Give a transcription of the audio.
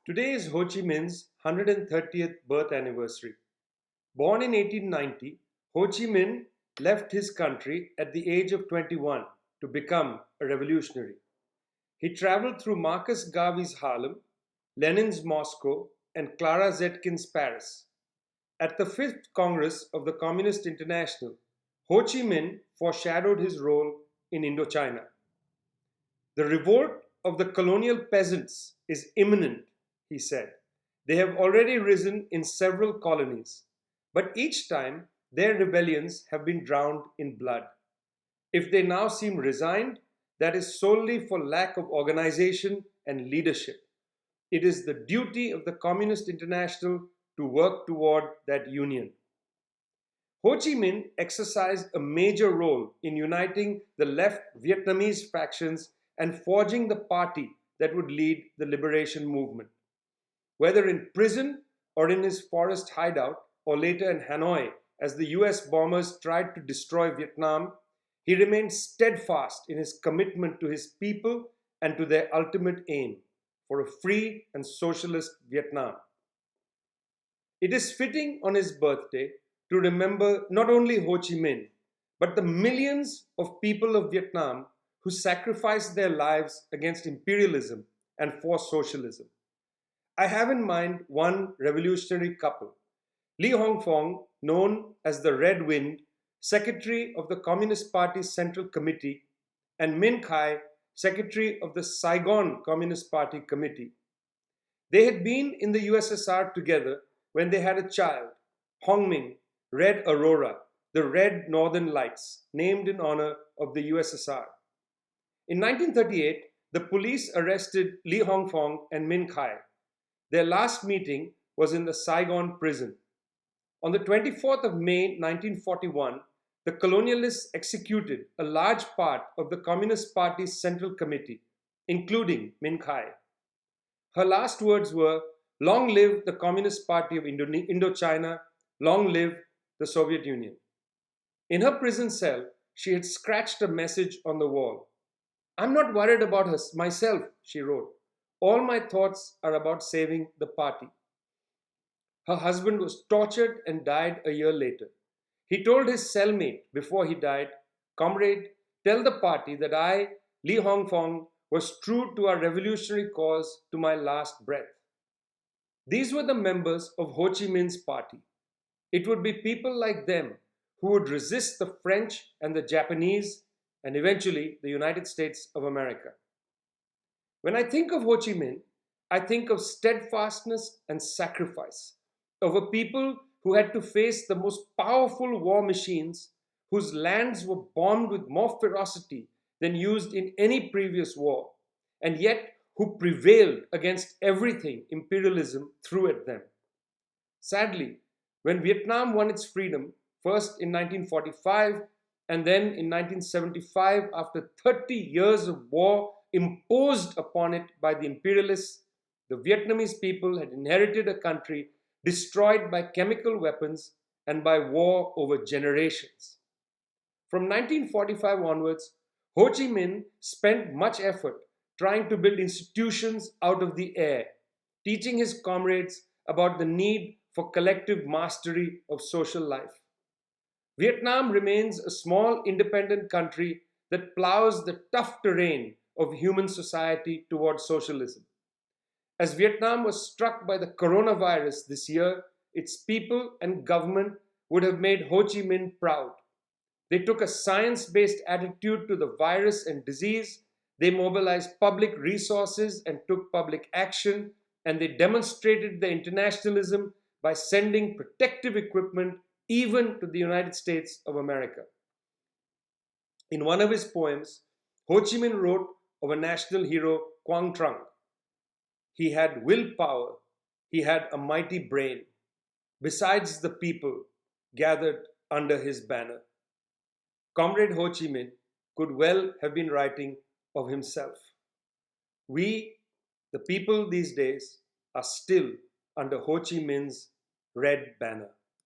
Today is Ho Chi Minh's 130th birth anniversary. Born in 1890, Ho Chi Minh left his country at the age of 21 to become a revolutionary. He traveled through Marcus Garvey's Harlem, Lenin's Moscow, and Clara Zetkin's Paris. At the Fifth Congress of the Communist International, Ho Chi Minh foreshadowed his role in Indochina. The revolt of the colonial peasants is imminent, he said. They have already risen in several colonies, but each time their rebellions have been drowned in blood. If they now seem resigned, that is solely for lack of organization and leadership. It is the duty of the Communist International to work toward that union. Ho Chi Minh exercised a major role in uniting the left Vietnamese factions and forging the party that would lead the liberation movement. Whether in prison or in his forest hideout, or later in Hanoi as the US bombers tried to destroy Vietnam, he remained steadfast in his commitment to his people and to their ultimate aim for a free and socialist Vietnam. It is fitting on his birthday to remember not only Ho Chi Minh, but the millions of people of Vietnam who sacrificed their lives against imperialism and for socialism. I have in mind one revolutionary couple, Li Hongfong, known as the Red Wind, Secretary of the Communist Party's Central Committee, and Min Khai, Secretary of the Saigon Communist Party Committee. They had been in the USSR together when they had a child, Hongming, Red Aurora, the Red Northern Lights, named in honor of the USSR. In 1938, the police arrested Li Hongfong and Min Khai. Their last meeting was in the Saigon prison. On the 24th of May 1941, the colonialists executed a large part of the Communist Party's Central Committee, including Min Khai. Her last words were, "Long live the Communist Party of Indochina, long live the Soviet Union." In her prison cell, she had scratched a message on the wall. "I'm not worried about myself," she wrote. "All my thoughts are about saving the party." Her husband was tortured and died a year later. He told his cellmate before he died, "Comrade, tell the party that I, Li Hongfong, was true to our revolutionary cause to my last breath." These were the members of Ho Chi Minh's party. It would be people like them who would resist the French and the Japanese and eventually the United States of America. When I think of Ho Chi Minh, I think of steadfastness and sacrifice, of a people who had to face the most powerful war machines, whose lands were bombed with more ferocity than used in any previous war, and yet who prevailed against everything imperialism threw at them. Sadly, when Vietnam won its freedom, first in 1945 and then in 1975, after 30 years of war imposed upon it by the imperialists, the Vietnamese people had inherited a country destroyed by chemical weapons and by war over generations. From 1945 onwards, Ho Chi Minh spent much effort trying to build institutions out of the air, teaching his comrades about the need for collective mastery of social life. Vietnam remains a small independent country that plows the tough terrain of human society towards socialism. As Vietnam was struck by the coronavirus this year, its people and government would have made Ho Chi Minh proud. They took a science-based attitude to the virus and disease. They mobilized public resources and took public action, and they demonstrated their internationalism by sending protective equipment even to the United States of America. In one of his poems, Ho Chi Minh wrote of a national hero, Quang Trung. He had willpower, he had a mighty brain, besides the people gathered under his banner. Comrade Ho Chi Minh could well have been writing of himself. We, the people these days, are still under Ho Chi Minh's red banner.